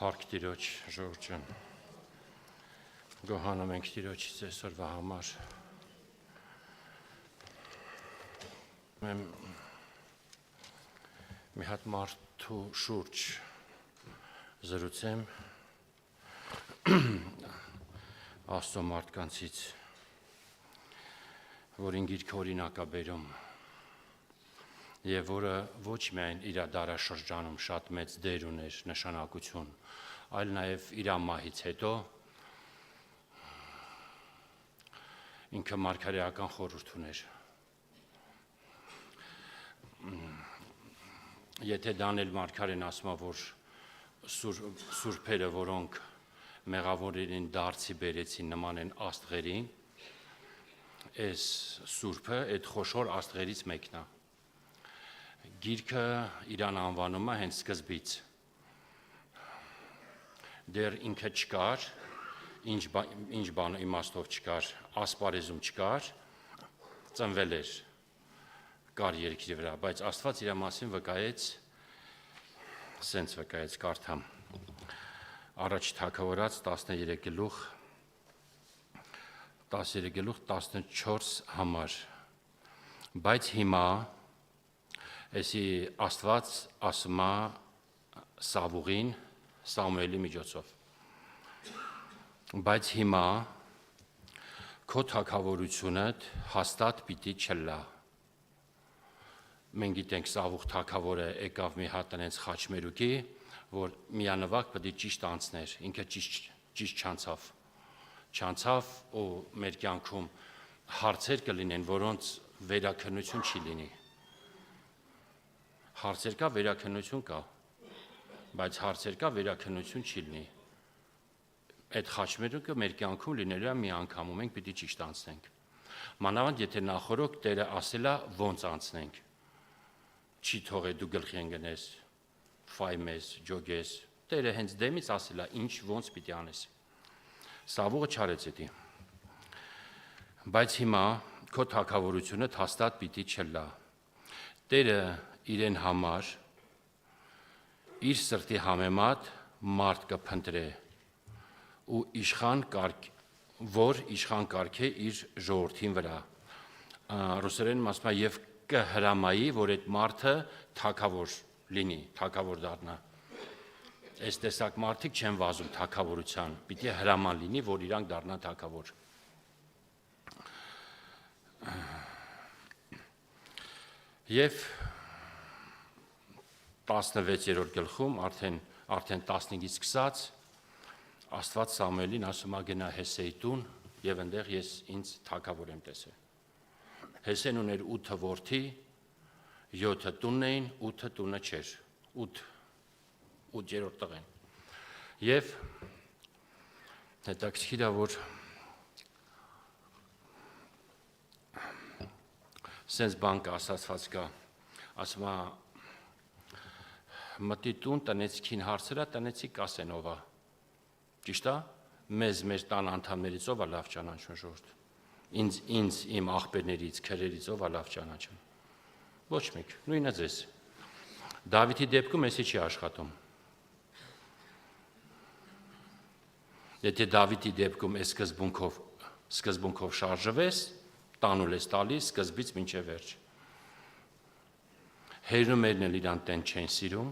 Փառք Տիրոջ ժողովրդին, գոհանում ենք Տիրոջից այսօրվա համար։ Մի հատ մարդու շուրջ զրուցեմ Աստծո մարդկանցից, որին գիրքը օրինակ է բերում եւ որը ոչ միայն իր դարաշրջանում շատ մեծ դեր ուներ, նշանակություն, այլ նաեւ իր մահից հետո ինքը մարգարեական խորհուրդ ուներ։ Եթե Դանիել մարգարեն ասում է, որ սուրբերը, որոնք մեղավորերին դարձի բերեցին, նման են աստղերին, այս սուրբը այդ խոշոր աստղերից մեկն է։ Գիրքը իրան անվանում է հենց սկզբից։ Դեռ ինքը չկար, ինչ բան իմաստով չկար, ասպարեզում չկար, ծնվել էր, կար երկրի վրա, բայց Աստված իր մասին վկայեց, սենց վկայեց, կարդամ, Առաջ Թագավորաց 13 գլուխ 14 համար, բայց հիմա Էսի Աստված ասում է Սավուղին Սամուելի միջոցով, բայց հիմա քո թագավորությունը հաստատ պիտի չլա։ Մենք գիտենք Սավուղ թագավորը եկավ մի հատ այնց խաչմերուկի, որ միանվագ պետք է ճիշտ անցներ, ինքը ճիշտ չանցավ ու մեր կյանքում հարցեր կլինեն, որոնց վերաքննություն չի լինի։ Հարցեր կա, վերաքննություն կա, բայց հարցեր կա, վերաքննություն չի լինի։ Այդ խաչմերուկը մեր կյանքում լինելու է մի անգամ, ու մենք պիտի ճիշտ անցնենք։ Մանավանդ եթե նախորդ Տերը ասել է ոնց անցնենք։ Չի թողել դու գլխի ընկնես, ֆայմես, ջոգես։ Տերը հենց դեմից ասել է ինչ ոնց պիտի անես։ Սավուղը չարեց դա։ Բայց հիմա քո թագավորությունը հաստատ պիտի չլա։ Տերը իրեն համար իր սրտի համեմատ մարդ կփնտրե ու որ իշխան կարգե իր ժողովրդին վրա։ Ռուսերեն ասում է եւ կհրամայի, որ այդ մարդը թագավոր լինի, թագավոր դառնա։ Այս տեսակ մարդիկ չեն վազում թագավորության, պիտի հրաման լինի, որ իրանք դառնան թագավոր։ Եվ 16-րդ գլխում արդեն 15-ից սկսած Աստված Սամուելին ասում է գնա Հեսեի տուն եւ այնտեղ ես ինձ թագավոր եմ տեսել։ Հեսեն ուներ 8 որդի, 7 տունն էին, 8 տունը չէր, 8-րդ տղեն։ Եվ հետաքրքիր է, որ սենց բան կա, ասացված կա, ասում է մտի տուն տնեցքին հարցրա, տնեցի կասեն ով է։ Ճիշտ է, մեր տան անդամներից ով է լավ ճանաչում ժողովուրդ։ Ինձ իմ աղբերներից, քրերից ով է լավ ճանաչում։ Ոչ մեկ, նույնը ձեզ։ Դավիթի դեպքում էսի չի աշխատում։ Եթե Դավիթի դեպքում այս սկզբունքով շարժվես, տանուլ ես տալիս սկզբից մինչև վերջ։ Հերումերն էլ իրան տեն չեն սիրում,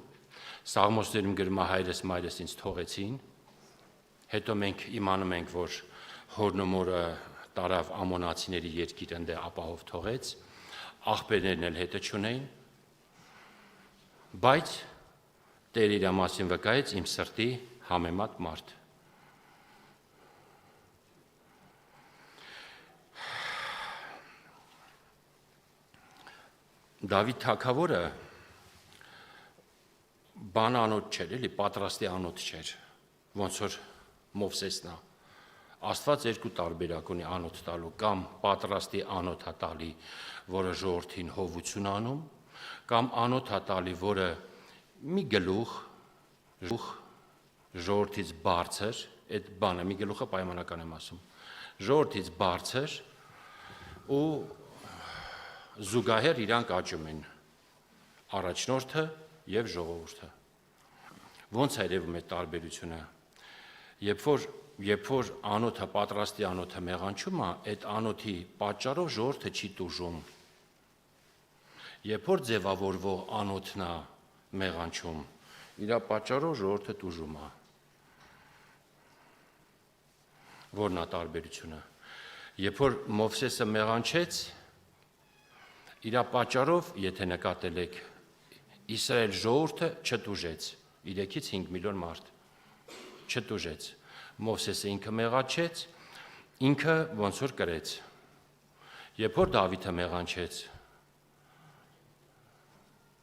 Սաղմոսներում գրում է հայրս մայրս ինձ թողեցին, հետո մենք իմանում ենք, որ հորն ու մորը տարավ ամոնացիների երկիր ընդ ապահով թողեց, աղբերներն էլ հետը չունեին, բայց Տեր իր մասին վկայեց իմ սրտի համեմատ մարդ։ Դավիթ թագավորը բան անոթ չէր, էլի պատրաստի անոթ չէր, ոնց որ Մովսեսն է։ Աստված երկու տարբերակ ունի անոթ տալու, կամ պատրաստի անոթ է տալի, որը ժողովրդին հովություն անում, կամ անոթ է տալի, որը մի գլուխ ժողովրդից բարձր, այդ բանը մի գլուխը պայմանական եմ ասում, ժողովրդից բարձր ու զուգահեռ իրանք աճում են առաջնորդը եւ ժողովուրդը, Ոնց է երևում այդ տարբերությունը։ Երբ որ անոթը պատրաստի անոթը մեղանչում է, այդ անոթի պատճառով ժողովուրդը չի տուժում։ Երբ որ ձևավորվող անոթն է մեղանչում, իր պատճառով ժողովուրդը տուժում է։ Որն է տարբերությունը։ Երբ որ Մովսեսը մեղանչեց, իր պատճառով, եթե նկատել եք, Իսրայել ժողովուրդը չտուժեց, 3-ից 5 միլիոն մարդ չտուժեց։ Մովսեսը ինքը մեղանչեց, ինքը ոնց որ կրեց։ Երբ որ Դավիթը մեղանչեց,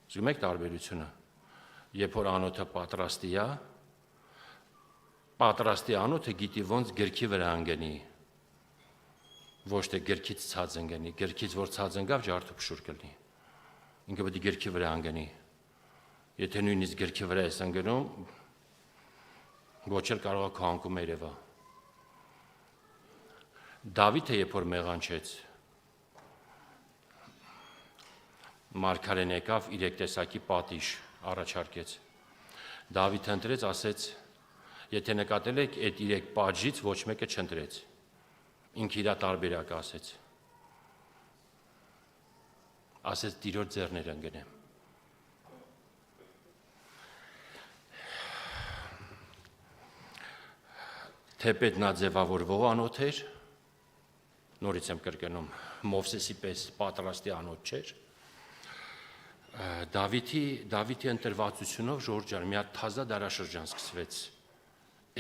զգում եք տարբերությունը։ Երբ որ անոթը պատրաստի անոթը գիտի ոնց գրքի վրա ընկնի, ոչ թե գրքից ցած ընկնի, գրքից որ ցած ընկավ ջարդուփշուր կլինի։ Ինքը պետք է գրքի վրա ընկնի։ Եթե նույնիսկ գրքի վրա ես ընկնում, ոչ էլ կարող է քո անկումը երևա։ Դավիթը երբ որ մեղանչեց, մարգարեն եկավ 3 տեսակի պատիժ առաջարկեց։ Դավիթը ընտրեց, ասեց, եթե նկատել եք, այդ 3 պատժից ոչ մեկը չընտրեց։ Ինքը իր տարբերակը ասեց։ Ասեց Տիրոջ ձեռները ընկնեմ։ Թեպետ նա ձևավորվող անոթ էր, նորից եմ կրկնում, Մովսեսի պես պատրաստի անոթ չէր։ Դավիթի ընտրվածությունով ժողովրդը մի հատ թազա դարաշրջան սկսվեց,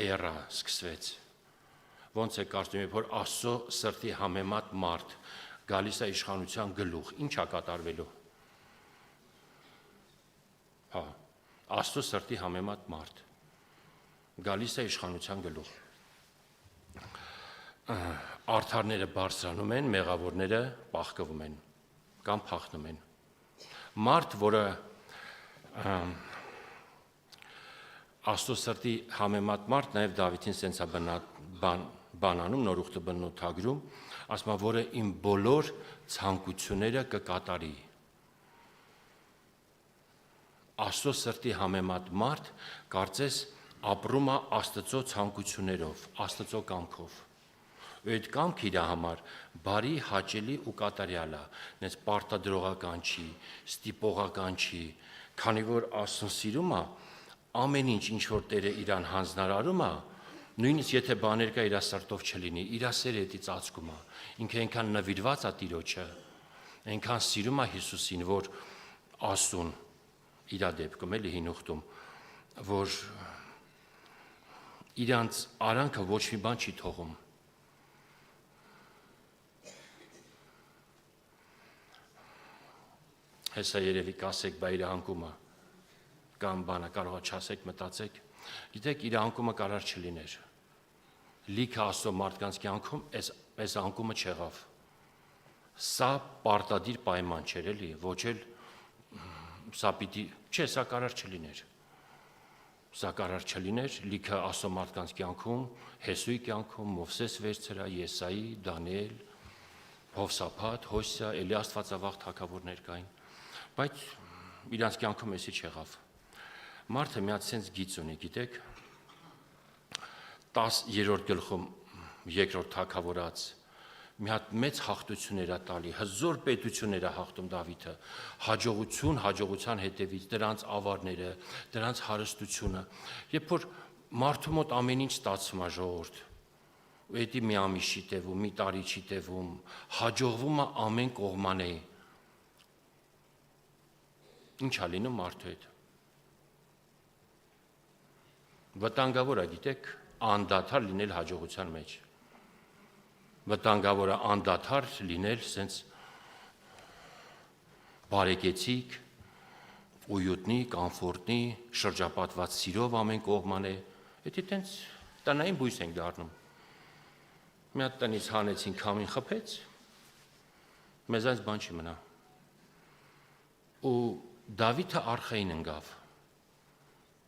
էրա սկսվեց։ Ոնց է կարծում, երբ որ Աստծո սրտի համեմատ մարդ գալիս է իշխանության գլուխ, ինչ է կատարվելու։ Հա, Աստծո սրտի համեմատ մարդ գալիս է իշխանության գլուխ։ Արդարները բարձրանում են, մեղավորները պաղկվում են կամ փախնում են։ Մարդ, որը Աստծո սրտի համեմատ մարդ, նաև Դավիթին սենց է բանանում, նորուխտը բնութագրում, ասում է, որը իմ բոլոր ցանկությունները կկատարի։ Աստծո սրտի համեմատ մարդ կարծես ապրում է Աստծո ցանկություններով, Աստծո կամքով։ Այդ կամքը իր համար բարի, հաճելի ու կատարյալ է, նենց պարտադրողական չի, ստիպողական չի, քանի որ Աստծուն սիրում է, ամեն ինչ որ Տերը իրան հանձնարարում է, նույնիսկ եթե բաներ կա իր սրտով չլինի, իր սերը հետի ծածկում է, ինքը այնքան նվիրված է Տիրոջը, այնքան սիրում է Հիսուսին, որ Աստծուն իր դեպքում էլի հին ուխտում, որ իրանց արանքը ոչ մի բան չի թողում։ Հեսա երևի կասեք, բա իր անկումը կամ բանը կարող է չասեք, մտածեք, գիտեք, իր անկումը կարար չլիներ։ Լիքը Աստծո մարդկանց կյանքում այս անկումը չեղավ։ Սա պարտադիր պայման չէր էլի, ոչ էլ սա պիտի, չէ, սա կարար չլիներ։ Սա կարար չլիներ, լիքը Աստծո մարդկանց կյանքում, Հեսուի կյանքում, Մովսես վերցրա, Եսայի, Դանիել, Հովսափաթ, Հոսիա, էլի աստվածավաղ թագավորներ կային, բայց իրանց կյանքում էսի չեղավ։ Մարդը մի հատ սենց գիծ ունի, գիտեք, 10-րդ գլխում 2-րդ թագավորած մի հատ մեծ հաղթություններ է տալի, հզոր պետություններ է հաղթում Դավիթը, հաջողության հետևից, դրանց ավարները, դրանց հարստությունը, երբ որ մարդու մոտ ամեն ինչ ստացվում է ժողովուրդ, Էդի մի ամիս չի տևում, մի տարի չի տևում, հաջողվում է ամեն կողմանե։ Ինչ է լինում մարդու հետ։ Վտանգավոր է, գիտեք, անդադար լինել հաջողության մեջ։ Վտանգավոր է անդադար լինել սենց բարեկեցիկ, ույուտնի, կամֆորտնի, շրջապատված սիրով ամեն կողմանե։ Էդի տենց տնային բույս ենք դառնում։ Մի հատ տնից հանեցին, քամին խփեց, մեզանց բան չի մնա։ Ու Դավիթը արխային ընկավ։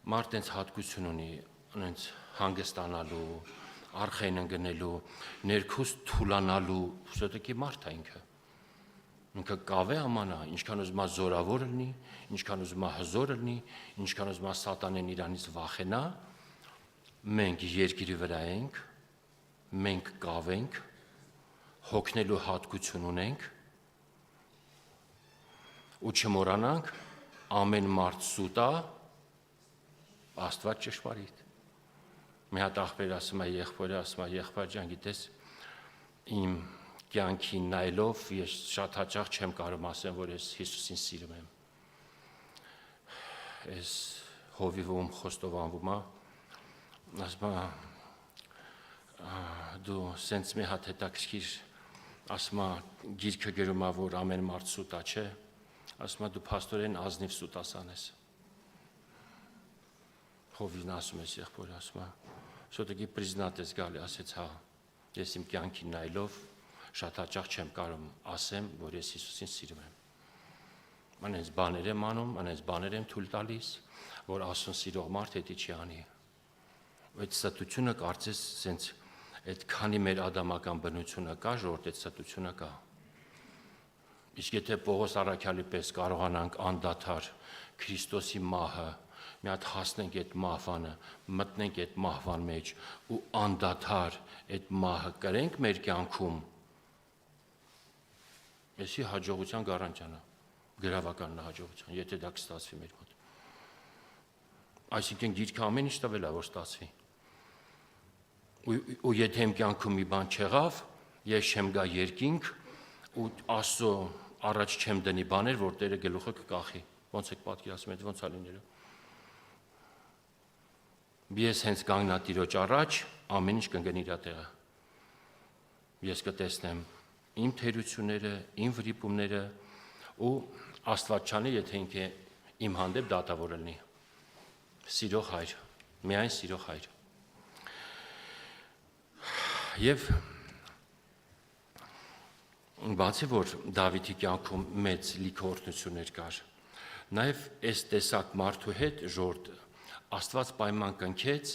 Մարդ տենց հատկություն ունի, ունենց հանգստանալու, արխային ընկնելու, ներքուստ թուլանալու, սոտեկի մարդ է ինքը։ ինքը կավե ամանա, ինչքան ուզում է զորավոր լինի, ինչքան ուզում է հզոր լինի, ինչքան ուզում է սատանեն իրանից վախենա, մենք երկրի վրա ենք, մենք կավ ենք, հոգնելու հատկություն ունենք ու չմոռանանք, ամեն մարդ սուտ է, Աստված ճշմարիտ։ Մի հատ աղբեր ասում է եղբորը, ասում է եղբայր ջան, գիտես, իմ կյանքին նայելով ես շատ հաճախ չեմ կարող ասեմ, որ ես Հիսուսին սիրում եմ։ Ես հովիվում խոստովանվում է, ասում է դու սենց մի հատ հետաքրքիր, ասում է գիրքը գրում է, որ ամեն մարդ սուտ է, չէ, ասում է դու փաստորեն ազնիվ սուտ ասանես։ Հովին ասում ես եղբորը, ասում է շոտակի պրիզնատ ես գալի, ասեց հա, ես իմ կյանքին նայելով շատ հաճախ չեմ կարող ասեմ, որ ես Հիսուսին սիրում եմ։ Անենց բաներ եմ անում, անենց բաներ եմ թույլ տալիս, որ Աստծուն սիրող մարդ հետի չի անի։ Այդ ստությունը կարծես սենց այդ քանի մեր ադամական բնությունը կա, ժողովուրդ այդ ստությունը կա։ Իսկ եթե Պողոս առաքյալի պես կարողանանք անդադար Քրիստոսի մահը մի հատ հասնենք այդ մահվանը, մտնենք այդ մահվան մեջ ու անդադար այդ մահը կրենք մեր կյանքում, եսի հաջողության գարանտիան է, գրավական հաջողության, եթե դա կստացվի մեր մոտ։ Այսինքն գիրքը ամեն ինչ տվել է, որ ստացվի։ Ու եթե իմ կյանքում մի բան չեղավ, ես չեմ գա երկինք ու Աստծո առաջ չեմ դնի բաներ, որ Տերը գլուխը կկախի։ Ոնց եք պատկերացնում, այդ ոնց է լինելու։ Ես հենց կանգնա Տիրոջ առաջ, ամեն ինչ կընկնի իր տեղը։ Ես կտեսնեմ իմ թերությունները, իմ վրիպումները ու Աստված չանի, եթե ինքը իմ հանդեպ դատավոր լինի։ Սիրող հայր, միայն սիրող հայր։ Եվ բացի որ Դավիթի կյանքում մեծ լիքորտնություններ կար, նաև այս տեսակ մարդու հետ ժողովուրդ Աստված պայման կնքեց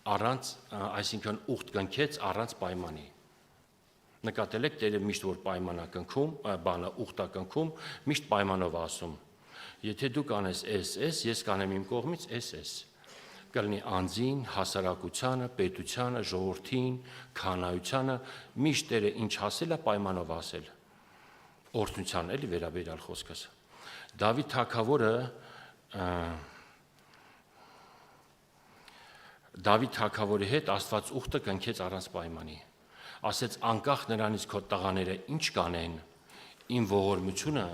առանց, այսինքն ուխտ կնքեց առանց պայմանի։ Նկատել եք Տերը միշտ որ պայմանա կնքում, բանը ուխտա կնքում, միշտ պայմանով ասում։ Եթե դու կանես էս, ես կանեմ իմ կողմից էս։ Կլինի անձին, հասարակությանը, պետությանը, ժողովրդին, քանայությանը, միշտ Տերը ինչ ասել է պայմանով ասել։ Օրհնության էլի վերաբերյալ խոսքս։ Դավիթ թագավորը Դավիթ թագավորի հետ Աստված ուխտը կնքեց առանց պայմանի։ Ասեց անկախ նրանից քո տղաները ինչ կանեն, իմ ողորմությունը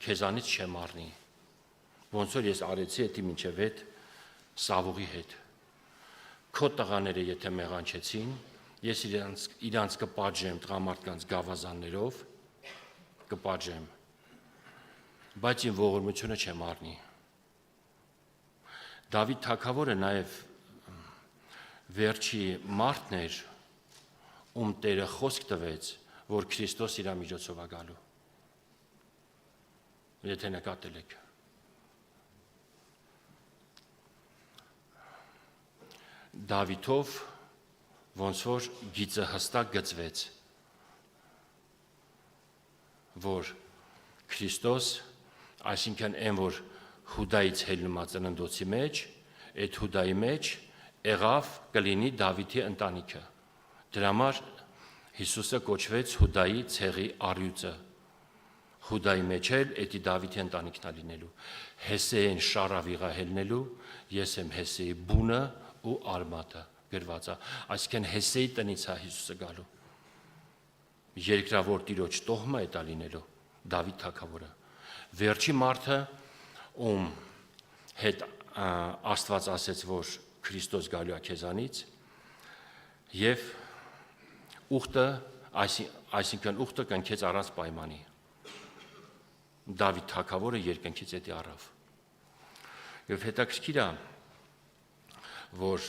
քեզանից չեմ առնի։ Ոնց որ ես արեցի էդի մինչև այդ Սավուղի հետ։ Քո տղաները եթե մեղանչեցին, ես իրանց կպատժեմ տղամարդկանց գավազաններով, կպատժեմ, բայց իմ ողորմությունը չեմ առնի։ Դավիթ թագավորը նաև վերջի մարդն էր, ում Տերը խոսք տվեց, որ Քրիստոս իր միջոցով է գալու։ Եթե նկատել եք։ Դավիթով ոնց որ գիծը հստակ գծվեց, որ Քրիստոս, այսինքն այն որ Հուդայից հելնումա ծննդոցի մեջ, այդ Հուդայի մեջ եղավ կլինի Դավիթի ընտանիքը։ Դրա համար Հիսուսը կոչվեց Հուդայի ցեղի առյուծը։ Հուդայի մեջ էլ էդի Դավիթի ընտանիքն է լինելու։ Հեսեին շարավիղա հելնելու, ես եմ Հեսեի բունը ու արմատը գրված է, այսինքն Հեսեի տնից է Հիսուսը գալու։ Երկրավոր Տիրոջ տոհմը է լինելու Դավիթ թագավորը։ Վերջի մարդը, ում հետ Աստված ասեց, որ Քրիստոս գալու է քեզանից, եւ ուխտը, այսինքն ուխտը կնքեց առանց պայմանի։ Դավիթ թագավորը երկնքից էդի առավ։ Եվ հետաքրքիր է, որ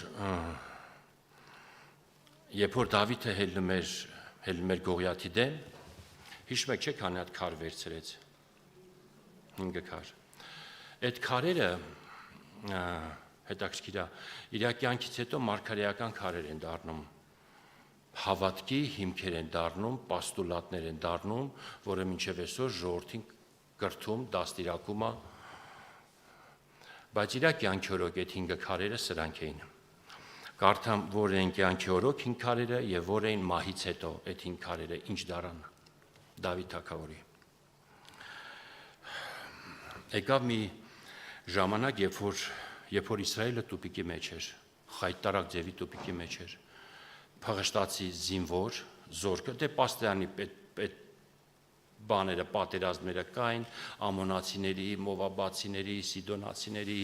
երբ որ Դավիթը հելնում էր Գողիաթի դեմ, հիշում եք, չէ՞ քանի հատ քար վերցրեց։ 5 քար։ Այդ քարերը հետաքրքիր է, իր կյանքից հետո մարգարեական քարեր են դառնում։ հավատքի հիմքեր են դառնում, պաստուլատներ են դառնում, որը մինչև այսօր ժողովրդին կրթում, դաստիարակում է, բայց իր կյանքի օրոք այդ 5 քարերը սրանք էին։ Կարդամ, որ են կյանքի օրոք 5 քարերը եւ որ էին մահից հետո այդ 5 քարերը ինչ դառան Դավիթ թագավորի։ Եկավ մի ժամանակ, երբ որ Իսրայելը տուպիկի մեջ էր, խայտարակ ձևի տուպիկի մեջ էր, փղշտացի զինվոր զորքը, դե պաստերանի այդ բաները, պատերազմները կային, ամոնացիների, մովաբացիների, սիդոնացիների,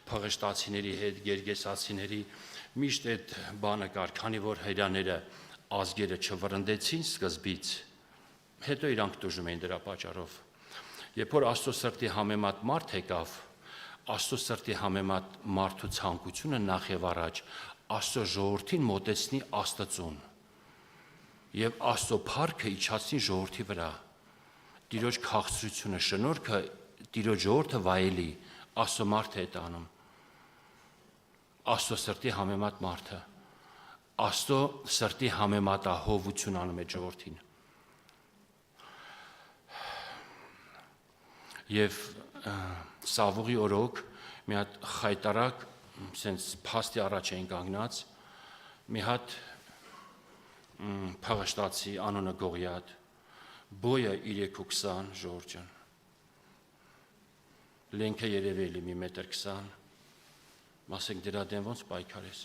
փղշտացիների հետ, գերգեսացիների, միշտ այդ բանը կար, քանի որ հրեաները ազգերը չվրընդեցին սկզբից, հետո իրանք տուժում էին դրա պատճառով։ Երբ որ Աստծո սրտի համեմատ մարդ եկավ, Աստծո սրտի համեմատ մարդու ցանկությունը նախ եւ առաջ Աստծո ժողովրդին մոտեցնի Աստծուն եւ Աստծո փառքը իջացնի ժողովրդի վրա։ Տիրոջ քաղցրությունը, շնորհքը Տիրոջ ժողովրդը վայելի, Աստծո մարդը է տանում։ Աստծո սրտի համեմատ մարդը, Աստծո սրտի համեմատահովություն անում է ժողովրդին։ Եվ Սավուղի օրոք մի հատ խայտարակ, սենց փաստի առաջ էին կանգնած, մի հատ փղշտացի անունը Գողիաթ, բոյը 3.20 ժողովուրդ ջան, լենքը երևելի 1.20 մետր, ասենք դրա դեմ ոնց պայքարես,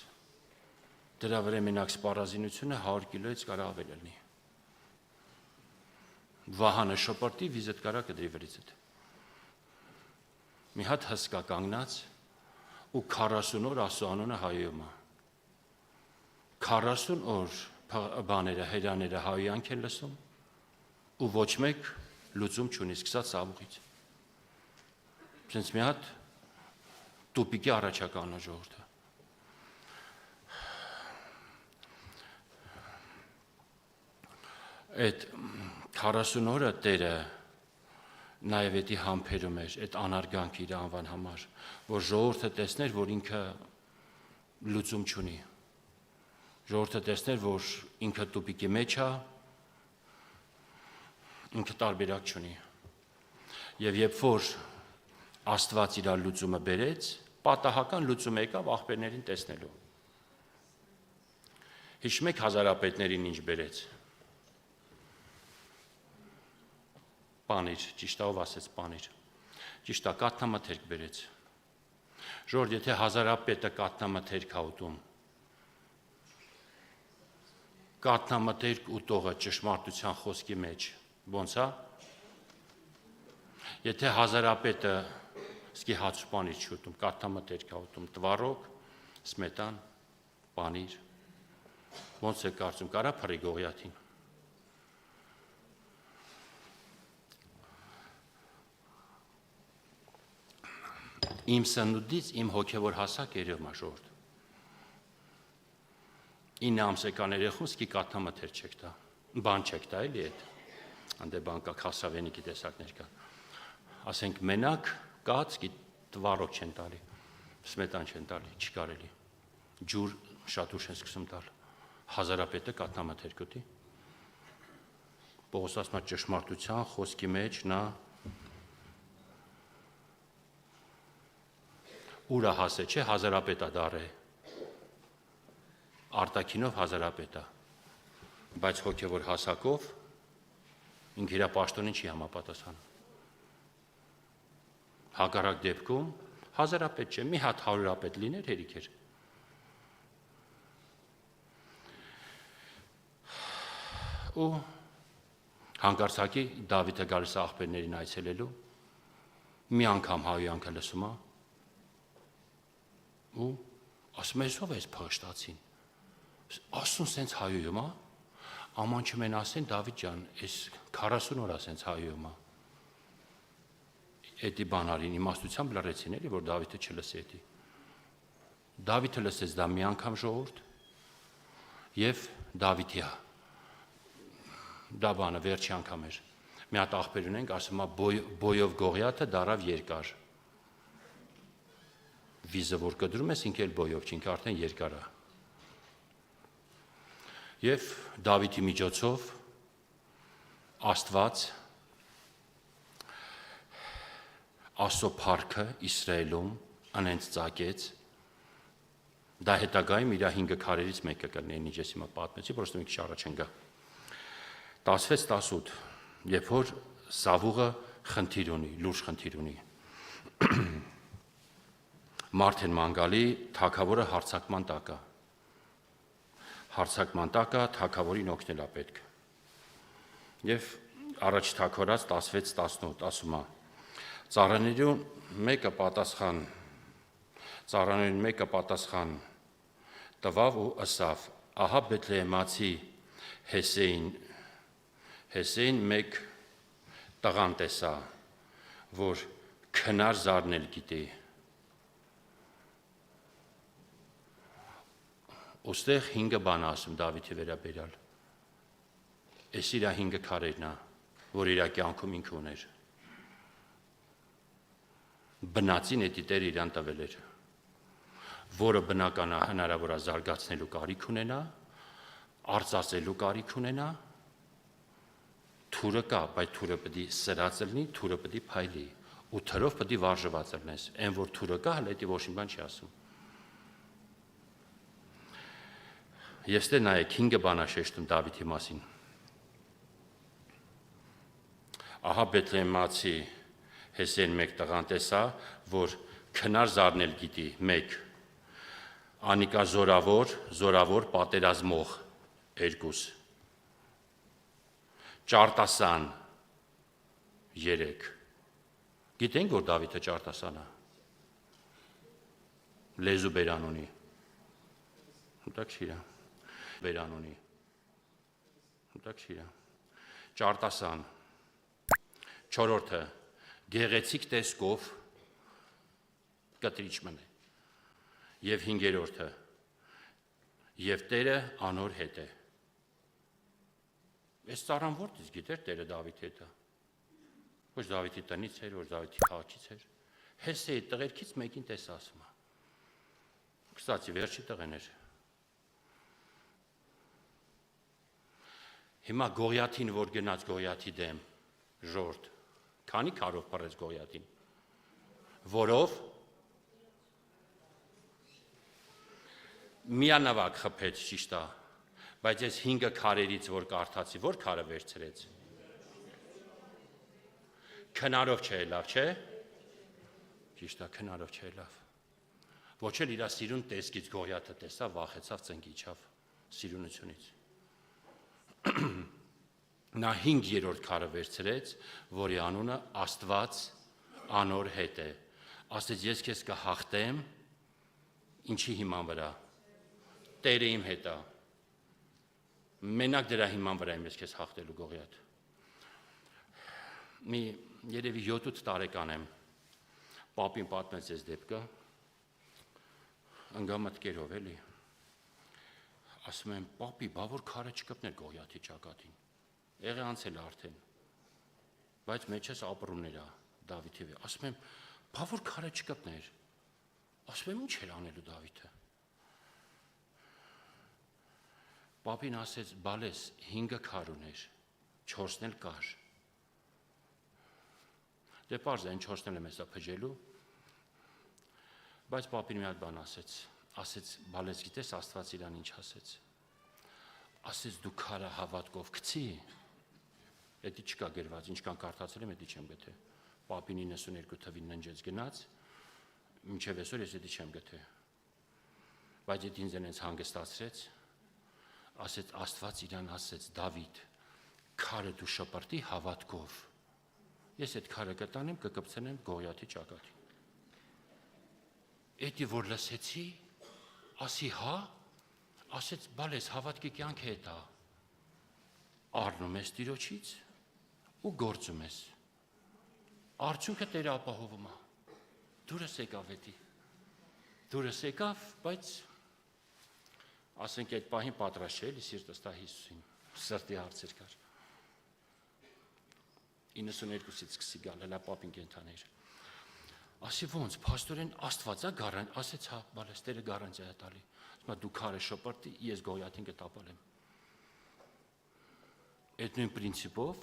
դրա վրա մենակ սպառազինությունը 100 կիլոից կարող ավել լինի, վահանը շպրտի, վիզդ կարա կդրի վրիցդ, մի հատ հսկա կանգնած ու 40 օր Աստծո անունը հայոյում է, 40 օր բաները, հրեաները հայոյանք են լսում ու ոչ մեկ լուծում չունի, սկսած Սավուղից։ Սենց մի հատ տուպիկի առաջականն է ժողովուրդը։ Այդ 40 օրը Տերը նաև էդի համբերում էր այդ անարգանքը իր անվան համար, որ ժողովուրդը տեսներ, որ ինքը լուծում չունի, ժողովուրդը տեսներ, որ ինքը տուպիկի մեջ է, ինքը տարբերակ չունի։ Եվ երբ որ Աստված իր լուծումը բերեց, պատահական լուծում եկավ աղբերներին տեսնելու։ Հիշում եք հազարապետներին ինչ բերեց։ Պանիր, ճիշտ է, ով ասեց պանիր, ճիշտ է, կաթնամթերք բերեց, ժողովուրդ, եթե հազարապետը կաթնամթերք ա ուտում, կաթնամթերք ուտողը ճշմարտության խոսքի մեջ, ոնց է, եթե հազարապետը սկի հաց ու պանիր չի ուտում, կաթնամթերք ա ուտում, տվարոկ, սմետան, պանիր, ոնց է կարծում, կարա փռի Գողիաթին։ Իմ սնունդից իմ հոգևոր հասակ երևում է ժողովուրդ։ 9 ամսական երեխուն սկի կաթնամթեր չեք տա, բան չեք տա էլի այդ, անդե բան կա, քասավենիքի տեսակներ կա, ասենք մենակ կաց սկի տվարոկ չեն տալի, սմետան չեն տալի, չի կարելի, ջուր շատ ուշ են սկսում տալ, հազարապետը կաթնամթեր կուտի, Պողոս ասում է ճշմարտության խոսքի մեջ նա ուրա հասե չէ, հազարապետա դարե, արտաքինով հազարապետա, բայց հոգևոր հասակով ինք իրա պաշտոնին չի համապատասխանում։ Հակառակ դեպքում հազարապետ չէ, մի հատ 100-ապետ լիներ հերիք էր։ Ու հանկարծակի Դավիթը գալիս աղբերներին այցելելու, մի անգամ հայոյանքը լսում է, ու ասում ես ով ես փղշտացին, ասում սենց հայոյում է, աման չմեն ասեն Դավիթ ջան, ես 40 օր ասենց հայոյում է, էդի բանարին իմաստությամբ լրեցին էլի, որ Դավիթը չլսի էդի, Դավիթը լսեց դա մի անգամ ժողովուրդ, և Դավիթի դա բանը վերջի անգամ էր, մի հատ աղբեր ունենք, ասում է բոյով Գողիաթը դարավ երկար, վիզը որ կդրում ես ինք էլ բոյով չի, ինքը արդեն երկար է։ Եվ Դավիթի միջոցով Աստված Աստծո փառքը Իսրայելում անենց ծագեց, դա հետագայում իր 5 քարերից մեկը կլինի, ինչ ես հիմա պատմեցի, պրոստը մի քիչ առաջ են գա։ 16-18, երբ որ Սավուղը խնդիր ունի, լուրջ խնդիր ունի։ Մարդ են մանգալի, թագավորը հարձակման տակ է։ Հարձակման տակ է, թագավորին օգնել է պետք։ Եվ առաջ թագորած 16-18 ասում է. Ծառաներուն մեկը պատասխան տվավ ու ասավ. ահա Բեթլեհեմացի Հեսեին մեկ տղան տեսա, որ քնար զարնել գիտի։ Ոստեղ 5 բան ասում Դավիթի վերաբերյալ։ Էս իր 5 քարերն է, որ իր կյանքում ինքը ուներ։ Բնածին էդի Տերը իրան տվել էր, որը բնական է հնարավոր է զարգացնելու կարիք ունենա, արծածելու կարիք ունենա, թուրը կա, բայց թուրը պետք է սրած լինի, թուրը պետք է փայլի, ու թրով պետք է վարժված լինես, այն որ թուրը կա, հələ դա ոչ մի բան չի ասում։ Ես դե նայեք 5 բան շեշտում Դավիթի մասին։ Ահա Բեթլեհեմացի Հեսեն մեկ տղան տեսա, որ քնար զարնել գիտի, 1 Անիկա զորավոր պատերազմող 2 Ճարտասան 3 Գիտենք, որ Դավիթը ճարտասան է։ Լեզու բերան ունի։ Ուտակշիրա բերան ունի։ Ուտակշիրա ճարտասան 4-րդը գեղեցիկ տեսքով կտրիչ մնե։ Եվ 5-րդը եւ Տերը անոր հետ է։ Այս ծառան որտից գիտեր Տերը Դավիթի հետ է։ Ոչ Դավիթի տնից էր, ոչ Դավիթի քաղաքից էր։ Հեսեի տղերքից մեկին տես ասում է։ Կստացի վերջի տղեն էր։ Հիմա Գողիաթին որ գնաց Գողիաթի դեմ ժորդ, քանի քարով պարեց Գողիաթին, որով միանավակ խփեց ճիշտ է, բայց այս 5 քարերից որ կարդացի, որ քարը վերցրեց։ Քնարով չելավ, չէ՞։ Ճիշտ է, քնարով չելավ։ Ոչ էլ իր սիրուն տեսքից Գողիաթը տեսավ, վախեցավ, ծնկի իջավ սիրունությունից։ Նա 5-րդ քարը վերցրեց, որի անունը Աստված անոր հետ է։ Ասեց ես քեզ կհաղթեմ, ինչի հիման վրա։ Տերը իմ հետ է։ Մենակ դրա հիման վրա եմ ես քեզ հաղթելու Գողիաթ։ Մի երևի 7-8 տարեկան եմ, պապին պատմեց այս դեպքը, ընգամտկերով էլի, ասում եմ, պապի, բա որ քարը չկպներ Գողիաթի ճակատին, եղե անցել արդեն, բայց մեջս ապրումներ է Դավիթի վրա, ասում եմ, բա որ քարը չկպներ, ասում եմ, ինչ էր անելու Դավիթը։ Պապին ասեց, բալես 5 քար ուներ, 4-ն էլ կար։ Դե պարզ է, այն 4-ն էլ եմ հեսա փջելու, բայց պապին մի հատ բան ասեց, բալես գիտես Աստված իրան ինչ ասեց, ասեց դու քարը հավատքով գցի, էդի չկա գրված, ինչքան կարդացել եմ, էդի չեմ գթե, պապին 92 թվին ննջեց գնաց, մինչև այսօր ես էդի չեմ գթե, բայց էդ ինձ ինձ հանգստացրեց, ասեց Աստված իրան ասեց, Դավիթ, քարը դու շպրտի հավատքով, ես այդ քարը կտանեմ, կկպցնեմ Գողիաթի ճակատին։ Էդի որ լսեցի, ասի հա, ասեց բալես հավատքի կյանք հետ է, առնում ես Տիրոջից ու գործում ես, արդյունքը Տերը ապահովում է, դուրս եկավ էդի, դուրս եկավ, բայց ասենք այդ պահին պատրաստ չէ, էլի սիրտս տա Հիսուսին, սրտի հարցեր կար, 92-ից սկսի գալ, հլա պապին կենթաներ, ասի ոնց, պաստորեն Աստված է գարան, ասեց հա, բալես Տերը գարանտիա է տալի, ասում դու քարը շպրտի, ես Գողիաթին կտապալեմ, Այդ նույն պրինցիպով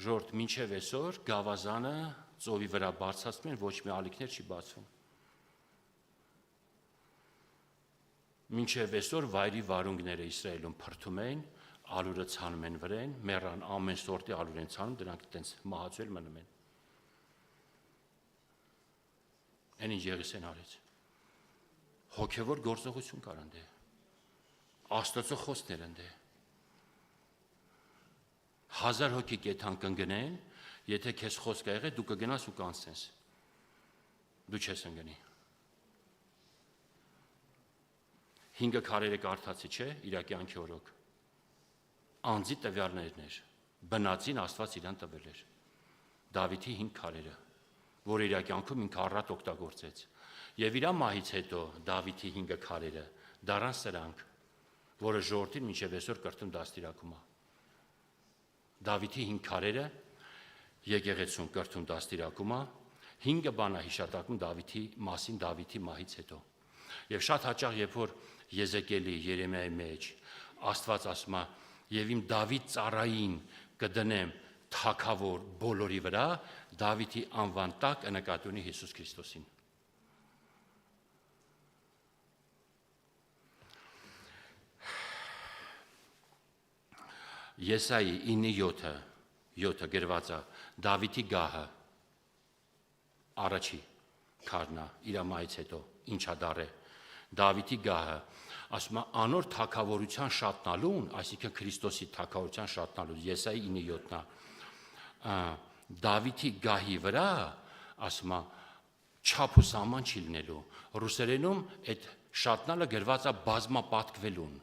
ժողովուրդ մինչև այսօր գավազանը ծովի վրա բարձրացնում են, ոչ մի ալիքներ չի բացվում։ Մինչև այսօր վայրի վարունգները Իսրայելում փրթում են, ալուրը ցանում են վրեն, մեռան ամեն սորտի ալուր են ցանում, դրանք այտենց մահացել մնում են։ Այն ինչ Եղիսեն արեց։ Հոգևոր գործողություն կար ընդ։ Աստծո խոսքներ ընդ։ 1000 հոգի կեթան կընկնեն, եթե քեզ խոսք ա եղել, դու կգնաս ու կանցնես։ Դու չես ընկնի։ 5 քարերը կարդացի, չէ, իր կյանքի օրոք։ Անձի տվյալներն էր, բնածին Աստված իրան տվել էր։ Դավիթի 5 քարերը, որ իր կյանքում ինքը առատ օգտագործեց։ Եվ իր մահից հետո Դավիթի 5 քարերը դառան սրանք, որը ժողովրդին մինչև այսօր կրթում դաստիարակում է։ Դավիթի 5 քարերը եկեղեցուն կրթում դաստիարակում է, 5 բան է հիշատակում Դավիթի մասին Դավիթի մահից հետո։ Եվ շատ հաճախ, երբ որ Եզեկիելի, Երեմիայի մեջ Աստված ասում է, եւ իմ Դավիթ ծառային կդնեմ թագավոր բոլորի վրա, Դավիթի անվան տակ նկատի ունի Հիսուս Քրիստոսին։ Եսայի 9:7 գրված է Դավիթի գահը առաջի քարնա իր մահից հետո ինչա դառե Դավիթի գահը ասում է անոր թագավորության շատնալուն, այսինքն Քրիստոսի թագավորության շատնալուն Եսայի 9:7-նա Դավիթի գահի վրա ասում է չափ ու սահման չի լինելու։ Ռուսերենում այդ շատնալը գրված է բազմապատկվելուն։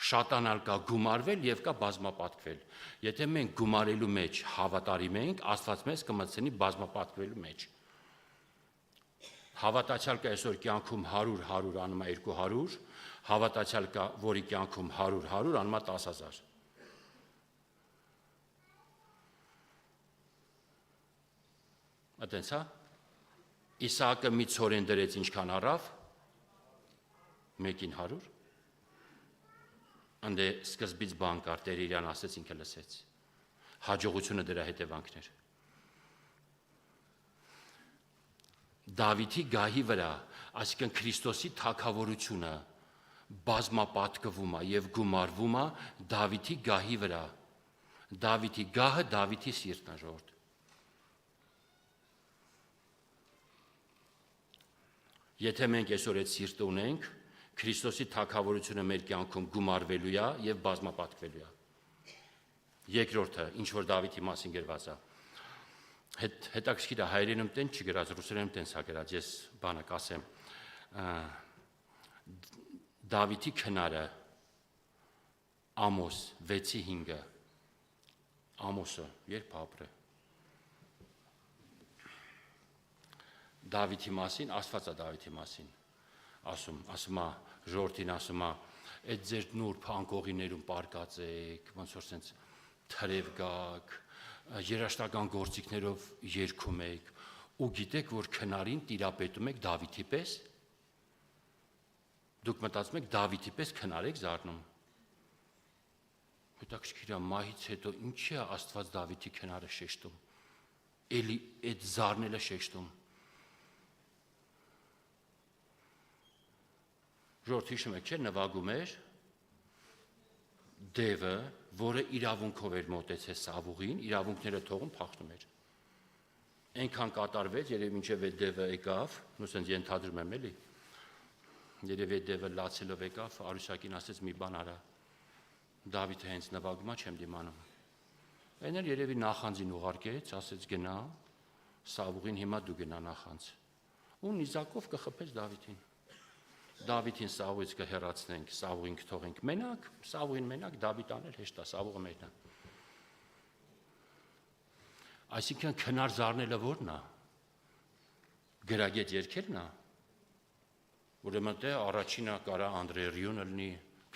Շատանալ կա գումարվել եւ կա բազմապատկվել։ Եթե մենք գումարելու մեջ հավատարիմ ենք, Աստված մեզ կմտցնի բազմապատկվելու մեջ։ Հավատացյալ կա այսօր կյանքում 100 անում է 200, հավատացյալ կա, որի կյանքում 100 անում է 10,000։ Այդտենց հա։ Իսահակը մի ցորեն դրեց ինչքան առավ։ 1-ին 100։ Անդե սկզբից բան կար, Տերը իրան ասեց, ինքը լսեց։ Հաջողությունը դրա հետևանքներ։ Դավիթի գահի վրա, այսինքն Քրիստոսի թագավորությունը բազմապատկվում է եւ գումարվում է Դավիթի գահի վրա։ Դավիթի գահը Դավիթի սիրտն է, ժողովուրդ։ Եթե մենք այսօր այդ սիրտը ունենք, Քրիստոսի թագավորությունը մեր կյանքում գումարվելու է եւ բազմապատկվելու է։ Երկրորդը, ինչ որ Դավիթի մասին գրված է։ Հետաքրքիր է, հայերենում տեն չի գրած, ռուսերենում տենց է գրած, ես բանը կասեմ։ Դավիթի քնարը Ամոս 6:5 Ամոսը երբ ապրե։ Դավիթի մասին, Աստվածա Դավիթի մասին ասում է, ժողովրդին ասում է, այդ ձեր նուրբ անկողիներում պարկած եք, ոնց որ սենց թրև գաք, երաշտական գործիքներով երգում եք, ու գիտեք, որ քնարին տիրապետում եք Դավիթի պես, դուք մտածում եք Դավիթի պես քնար եք զարնում։ Հետաքրքիր է, մահից հետո ինչի է Աստված Դավիթի քնարը շեշտում, էլի այդ զարնելը շեշտում։ Ժողովուրդ հիշում եք, չէ՞, նվագում էր դևը, որը իրավունքով էր մոտեցել Սավուղին, իրավունքները թողում փախնում էր։ Այնքան կատարվեց, երևի մինչև այդ դևը եկավ, նույնիսկ ինձ ենթադրում եմ էլի։ Երևի այդ դևը լացելով եկավ, Արուսակին ասեց մի բան արա։ Դավիթը հենց նվագում է, չեմ դիմանում։ Այն էլ երևի նախանձին ուղարկեց, ասեց գնա, Սավուղին հիմա դու գնա նախանձ։ Ու նիզակով կխփեց Դավիթին։ Դավիթին Սավուղից կհեռացնենք, Սավուղին կթողենք մենակ, Սավուղին մենակ, Դավիթ անել հեշտ է, Սավուղը մերն է։ Այսինքն քնար զարնելը ո՞րն է։ Գրագետ երգերն է։ Ուրեմն դե առաջինը կարա Անդրեյ Ռյունը լինի,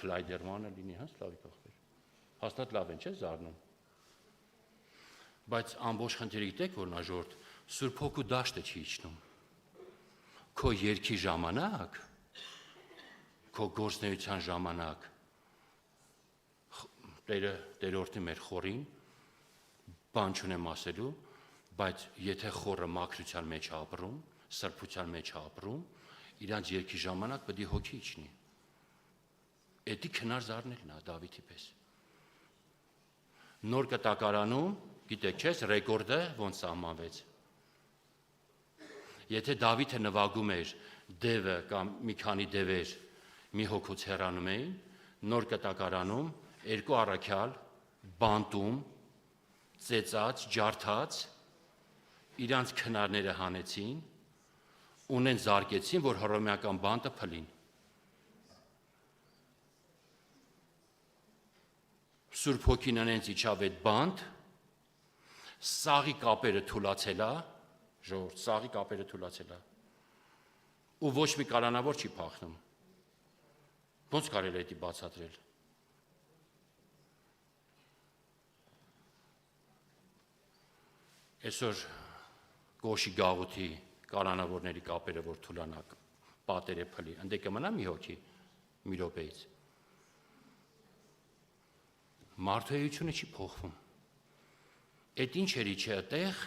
Քլայդերմանը լինի, հա, Սլավիկ ախպեր։ Հաստատ լավ են, չէ՞ զարնում։ Բայց ամբողջ խնդիրը գիտեք որն է, ժողովուրդ, Սուրբ Հոգու դաշտը չի իջնում։ Քո երգի ժամանակ քո գործնեության ժամանակ Տերը տերորդի մեր խորին, բան չունեմ ասելու, բայց եթե խորը մաքրության մեջ ապրում, սրբության մեջ ապրում, իրանց երկի ժամանակ պետք է հոգի իջնի։ Էդի քնար զարնելն է Դավիթի պես։ Նոր կտակարանում, գիտեք չես, ռեկորդը ոնց սահմանվեց։ Եթե Դավիթը նվագում էր դևը կամ մի քանի դևեր մի հոգուց հեռանում էին, նոր կտակարանում երկու առաքյալ բանտում, ծեծած, ջարդած իրանց քնարները հանեցին, ունեն զարկեցին, որ հռոմեական բանտը փլին։ Սուրբ Հոգին անենց իջավ այդ բանտ, սաղի կապերը թուլացել է, ժողովուրդ, սաղի կապերը թուլացել է, ու ոչ մի կալանավոր չի փախնում։ Ոնց կարելի է դա բացատրել։ Այսօր Գոշի գաղութի կալանավորների կապերը որ թուլանակ, պատերը փլի, ընդ կմնա մի հոգի մի րոպեից։ Մարդու էությունը չի փոխվում։ Այդ ինչ էր իջե այդտեղ,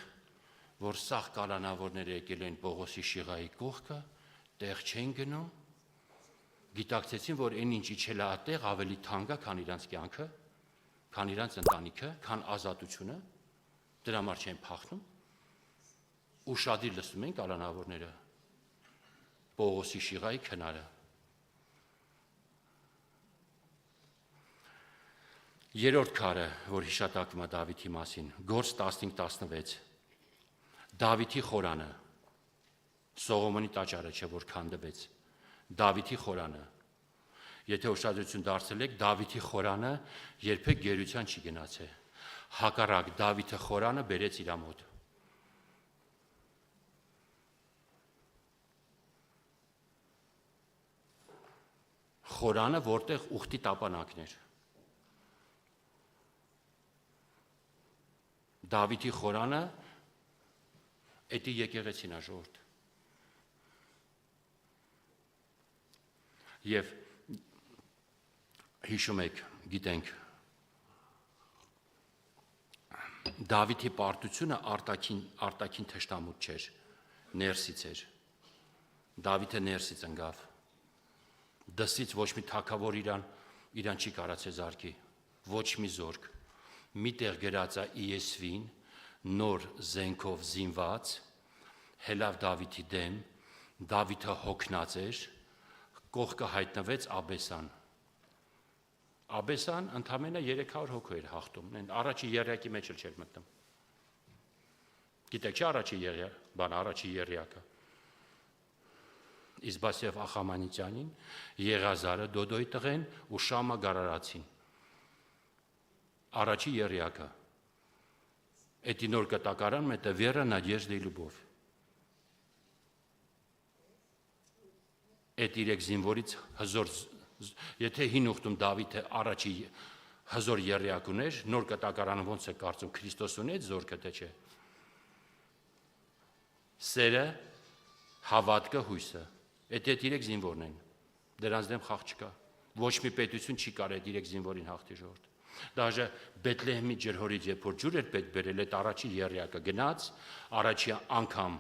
որ սաղ կալանավորները եկել են Պողոսի շիղայի կողքը, տեղ չեն գնում, գիտակցեցին, որ այն ինչ իջել է այդտեղ ավելի թանկ է, քան իրանց կյանքը, քան իրանց ընտանիքը, քան ազատությունը, դրա համար չեն փախնում։ Ուշադիր լսում են կալանավորները Պողոսի շիղայի քնարը։ Երրորդ քարը, որ հիշատակվում է Դավիթի մասին, Գործ 15:16, Դավիթի խորանը, Սողոմոնի տաճարը չէ, որ քանդվեց, Դավիթի խորանը։ Եթե ուշադրություն դարձել եք, Դավիթի խորանը երբեք գերության չի գնացել։ Հակառակ Դավիթը խորանը բերեց իր մոտ։ Խորանը, որտեղ ուխտի տապանակն էր։ Դավիթի խորանը էդի եկեղեցին է ժողովուրդ։ Եվ հիշում եք, գիտենք, Դավիթի պարտությունը արտաքին թշնամուտ չէր, ներսից էր։ Դավիթը ներսից ընկավ։ Դսից ոչ մի թագավոր իրան չի կարացել զարկի, ոչ մի զորք։ Միտեղ գրած է ESV-ին, նոր զենքով զինված, հելավ Դավիթի դեմ, Դավիթը հոգնած էր, կողքը հայտնվեց Աբեսան։ Աբեսան ընդամենը 300 հոգու էր հաղթում, առաջի եռյակի մեջ էլ չէր մտնում։ Գիտեք չէ առաջի եռյակը։ Իսբասև Ախամանիցյանին, Եղազարը Դոդոյի տղեն ու Շամա Գարարացին։ Առաջի եռյակը։ Էդի նոր կտակարան մետը Վերա Նադեժդա Լյուբով։ Էդ իրեք զինվորից հզոր, եթե հին ուխտում Դավիթը առաջի հզոր եռյակ ուներ, նոր կտակարանը ոնց է կարծում Քրիստոս ունի այդ զորքը թե չէ։ Սերը, հավատքը, հույսը։ Այդ իրեք զինվորն են։ Դրանց դեմ խաղ չկա։ Ոչ մի պետություն չի կարող այդ իրեք զինվորին հաղթի ժողովուրդ։ Դաժե Բեթլեհեմի ջրհորից երբ որ ջուր էր պետք բերել, այդ առաջի եռյակը գնաց, առաջի անգամ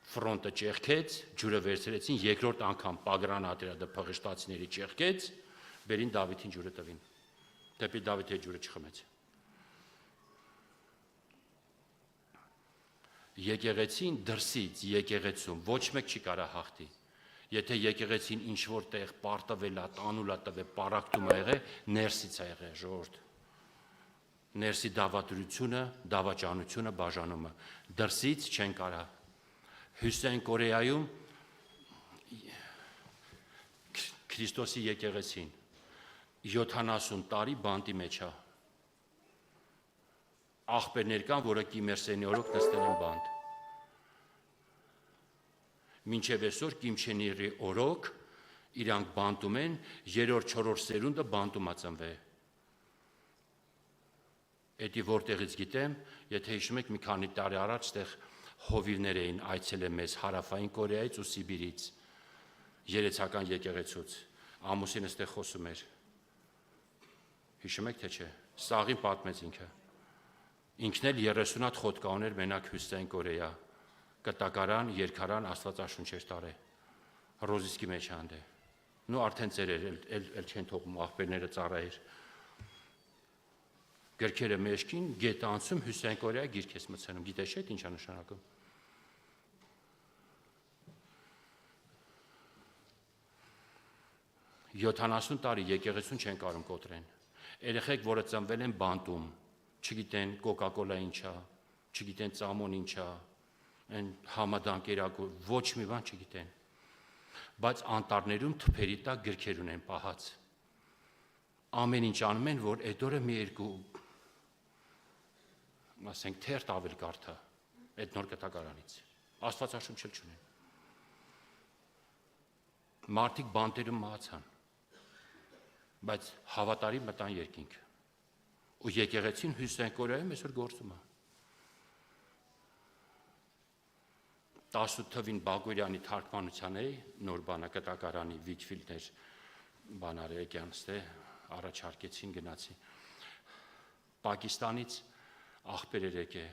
ֆրոնտը ճեղքեց, ջուրը վերցրեցին, երկրորդ անգամ Պագրանատիրադը փղշտացիների ճեղքեց, բերին Դավիթին ջուրը տվին։ Դեպի Դավիթի ջուրը չխմեց։ Եկեղեցին դրսից եկեղեցում ոչ մեկ չի կարող հաղթի։ Եթե եկեղեցին ինչ որտեղ պարտվել է, տանուլ է տվել, պարակտում է եղել, ներսից է եղել ժողովուրդ։ Ներսի դավադրությունը, դավաճանությունը, բաժանումը, դրսից չեն կարող։ Հյուսիսային Կորեայում Քրիստոսի եկեղեցին 70 տարի բանտի մեջ է։ Աղբերներ կան, որը Կիմ Ir Սենի օրոք նստել են բանտ։ Մինչև այսօր Կիմ Չեն Իրի օրոք իրանք բանտում են, 3-4 սերունդը բանտում ածնվել։ Էդի որտեղից գիտեմ, եթե հիշում եք մի քանի տարի առաջ այդտեղ հովիվներ էին այցելել մեզ հարավային Կորեայից ու Սիբիրից, երեցական եկեղեցուց, ամուսինը այդտեղ խոսում էր։ Հիշում եք թե չէ, սաղին պատմեց ինքը։ Ինքն էլ 30 հատ խոտկա ուներ մենակ Հյուսիսային Կորեա, կտակարան, երկարան, աստվածաշունչեր տարե, ռոզիսկի մեջ հանդե։ Նու արդեն ծերեր, էլ չեն թողում աղբերները ծառայեր։ Գրքերը մեջքին, գետը անցում, Հյուսիսային Կորեա գիրք ես մտցնում, գիտես չէ՞ ինչա նշանակում։ 70 տարի եկեղեցուն չեն կարող կոտրեն։ Երեխեք, որը ծնվել են բանտում, չգիտեն կոկա-կոլա ինչա, չգիտեն ծամոն ինչա, այն համադանկերակը ոչ մի բան չգիտեն։ Բայց անտառներում թփերի տակ գրքեր ունեն պահած։ Ամեն ինչ անում են, որ այդ օրը մի երկու ասենք թերթ ավել կարդա այդ նոր կտակարանից։ Աստվածաշունչ չունեն։ Մարդիկ բանտերում մահացան, բայց հավատարի մտան երկինք։ Ու եկեղեցին Հյուսիսային Կորեայում այսօր գործում է։ 18 թվին Բագորյանի թարգմանության էի նոր բանա կտակարանի Վիչֆիլդներ բանարեգյանց առաջարկեցին գնացի։ Պակիստանից աղբեր եկե,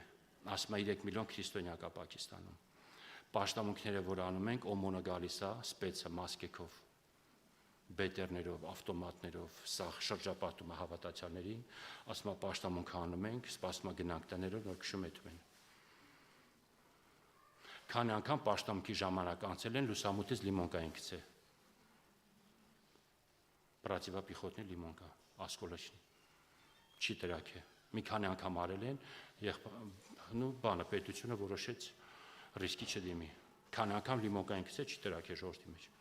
ասում է 3 միլիոն քրիստոնյա կա Պակիստանում։ Պաշտամունքները, որ անում ենք, օմոնը գալիս է, սպեցը մասկեքով, բետերներով, ավտոմատներով, սա շրջապատում է հավատացյալներին, ասում է պաշտամունք անում ենք, սպասում է գնանք տներով, որ քշում են։ Քանի անգամ պաշտամունքի ժամանակ անցել են լուսամուտից լիմոնկա են գցել։ Պրատիվապիխոտնի լիմոնկա, ասկոլոչնի, չի տրակե։ Մի քանի անգամ արել են, բանը պետությունը որոշեց ռիսկի չդիմի։ Քանի անգամ լիմոնկա են գցել, չի տրակե ժողովրդի մեջ։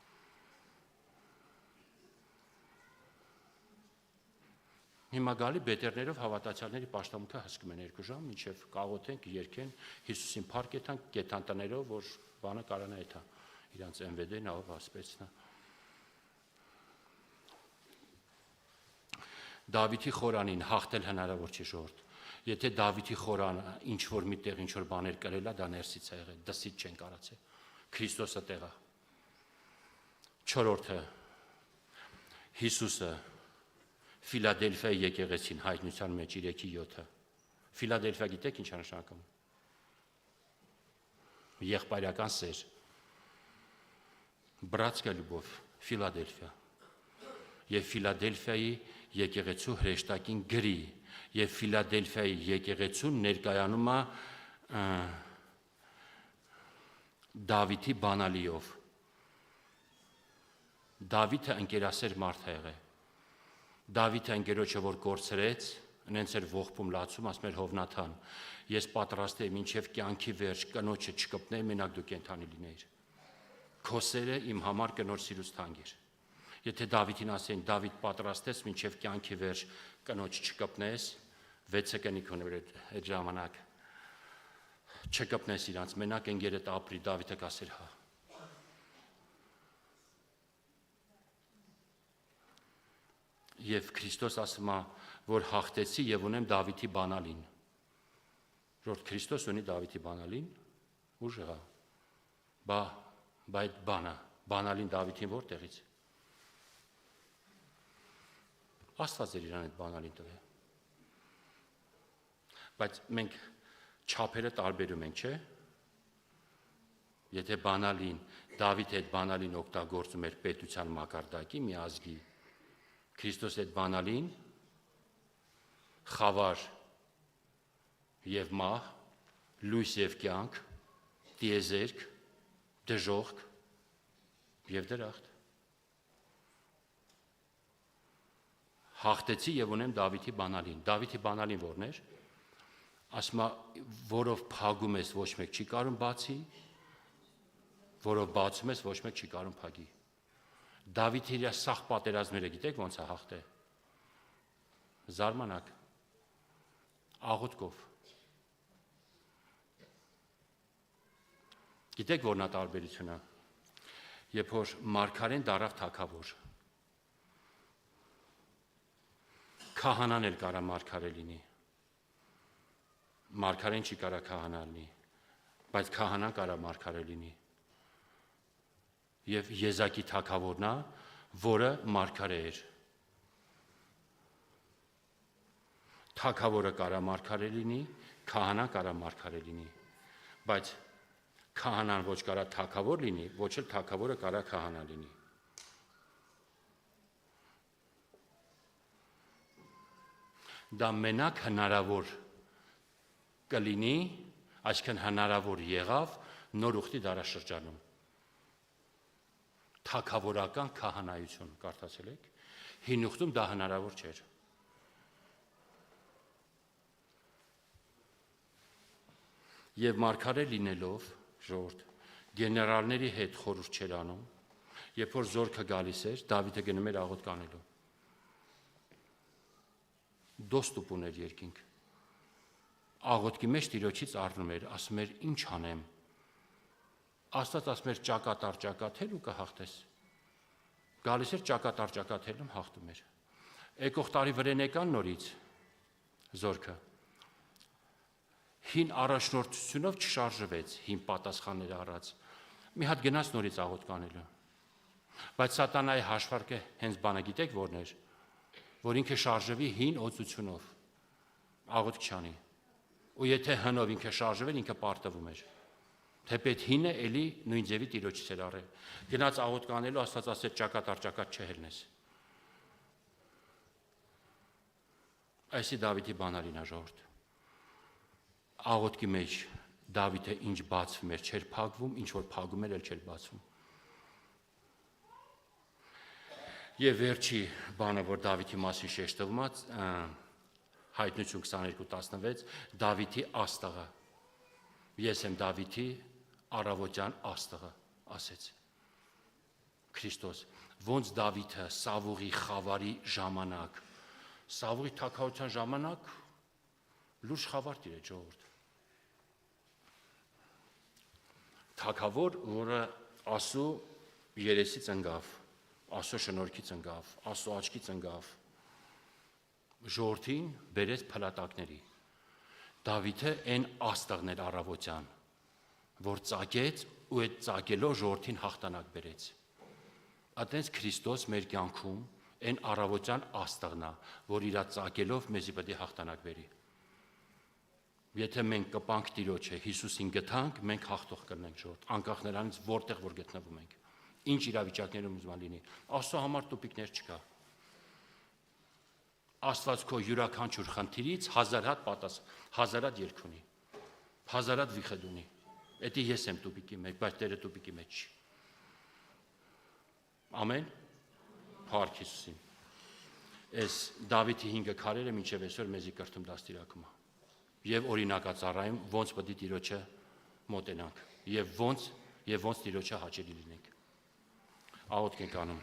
Հիմա գալի բետերներով հավատացյալների պաշտամունքը հսկում են 2 ժամ, մինչև կաղոթենք, երգեն, Հիսուսին փառք եթան, կետան տներով, որ բանը կարանա եթա, իրանց MVD-ն, ով ասպեցնա։ Դավիթի խորանին հաղթել հնարավոր չի ժողովուրդ։ Եթե Դավիթի խորանը ինչ-որ միտեղ ինչ-որ բաներ կրել է, դա ներսից է եղել, դսից չեն կարացել։ Քրիստոսը տեղա։ 4-րդը Հիսուսը Ֆիլադելֆիայի եկեղեցին հայտնության մեջ 3:7։ Ֆիլադելֆիա գիտեք ինչ է նշանակում։ Եղբայրական սեր։ Բրատская любовь, Ֆիլադելֆիա։ Եվ Ֆիլադելֆիայի եկեղեցու հրեշտակին գրի, եւ Ֆիլադելֆիայի եկեղեցուն ներկայանում է Դավիթի բանալիով։ Դավիթը ընկերասեր մարդ է եղել։ Դավիթը ընկերոջը որ կորցրեց, նենց էր ողբում լացում, ասում էր Հովնաթան, ես պատրաստ եմ մինչև կյանքի վերջ կնոջը չկպնեի, մենակ դու կենթանի լինեիր։ Քո սերը իմ համար կնոջ սիրուց թանկ էր։ Եթե Դավիթին ասեին, Դավիթ պատրաստ ես մինչև կյանքի վերջ կնոջ չկպնես, 6 կնիկ ուներ այդ ժամանակ, չկպնես իրանց, մենակ ընկերդ ապրի, Դավիթը կասեր հա։ Եվ Քրիստոս ասում է, որ հաղթեցի եւ ունեմ Դավիթի բանալին։ Որ Քրիստոս ունի Դավիթի բանալին, ուժ է։ Բայց բանալին Դավիթին որտեղից։ Աստված էր իրան այդ բանալին տվել։ Բայց մենք չափերը տարբերում ենք, չէ՞։ Եթե բանալին Դավիթ այդ բանալին օգտագործում էր պետության մակարդակի մի ազգի, Քրիստոս այդ բանալին խավար եւ մահ, լույս եւ կյանք, տիեզերք, դժոխք եւ դրախտ։ Հաղթեցի եւ ունեմ Դավիթի բանալին։ Դավիթի բանալին ո՞րն էր։ Ասում է, որով փագում ես ոչ մեկ չի կարող բացի, որով բացում ես ոչ մեկ չի կարող փագի։ Դավիթի իր սաղ պատերազմները գիտեք ոնց է հաղթել։ Զարմանակ։ Աղոթքով։ Գիտեք որն է տարբերությունը։ Երբ որ մարգարեն դարավ թագավոր։ Քահանան էլ կարա մարգարե լինի։ Մարգարեն չի կարա քահանա լինի, բայց քահանան կարա մարգարե լինի։ Եվ Եզակի թագավորն է, որը մարգարե էր։ թագավորը կարա մարգարե լինի, քահանան կարա մարգարե լինի, բայց քահանան ոչ կարա թագավոր լինի, ոչ էլ թագավորը կարա քահանա լինի։ Դա մենակ հնարավոր կլինի, այսինքն հնարավոր եղավ նոր ուխտի դարաշրջանում։ Թագավորական քահանայություն կարդացել եք, հին ուխտում դա հնարավոր չէր։ Եվ մարգարե լինելով ժողովուրդ գեներալների հետ խորհուրդ չէր անում, երբ որ զորքը գալիս էր, Դավիթը գնում էր աղոթք անելու։ Դոստուպ ուներ երկինք։ Աղոթքի մեջ Տիրոջից առնում էր, ասում էր ինչ անեմ։ Աստված ասում էր ճակատար ու կհաղթես։ Գալիս էր ճակատարում հաղթում էր։ Եկող տարի վրեն եկան նորից զորքը։ Հին առաջնորդությունով չշարժվեց, հին պատասխանները առած։ Մի հատ գնաց նորից աղոթք անելու։ Բայց սատանայի հաշվարկը հենց բանը գիտեք որն էր, որ ինքը շարժվի հին օծությունով, աղոթք չանի։ Ու եթե հնով ինքը շարժվեր, ինքը պարտվում էր։ Թեպետ հինը էլի նույն ձևի Տիրոջից էր առել։ Գնաց աղոթք անելու, Աստված ասեց ճակատ չհելնես։ Այսի Դավիթի բանալին է ժողովուրդ։ Աղոթքի մեջ Դավիթը ինչ բացվում էր, չէր փակվում, ինչ որ փակում էր, էլ չէր բացվում։ Եվ վերջի բանը, որ Դավիթի մասին շեշտվում է, Հայտնություն 22:16, Դավիթի աստղը։ Ես եմ Դավիթի առավոտյան աստղը, ասեց Քրիստոս։ Ոնց Դավիթը Սավուղի խավարի ժամանակ, Սավուղի թագավորության ժամանակ լուրջ խավար տիրեց ժողովուրդ։ Թագավոր, որը Աստծո երեսից ընկավ, Աստծո շնորհքից ընկավ, Աստծո աչքից ընկավ, ժողովրդին բերեց փլատակների։ Դավիթը այն աստղն էր առավոտյան, որ ծագեց ու այդ ծագելով ժողովրդին հաղթանակ բերեց։ Այդպես Քրիստոս մեր կյանքում այն առավոտյան աստղն է, որ իր ծագելով մեզի պետք է հաղթանակ բերի։ Եթե մենք կպանք Տիրոջը, Հիսուսին գտանք, մենք հաղթող կլինենք ժողովուրդ, անկախ նրանից որտեղ որ գտնվում ենք, ինչ իրավիճակներում ուզում լինի։ Աստծո համար տուփիկներ չկա։ Աստված քո յուրաքանչյուր խնդիրից 1000 հատ երկ ունի, 1000 հատ վիխեդ ունի։ Դա ես եմ տուփիկի մեջ, բայց Տերը տուփիկի մեջ չի։ Ամեն։ Փառք Հիսուսին։ Այս Դավիթի 5 քարերը մինչև այսօր մեզի կրթում դաստիարակում է։ Եվ օրինակածառայում ոնց պետք է Տիրոջը մոտենանք, եւ ոնց Տիրոջը հաճելի լինենք։ Աղոթք ենք անում։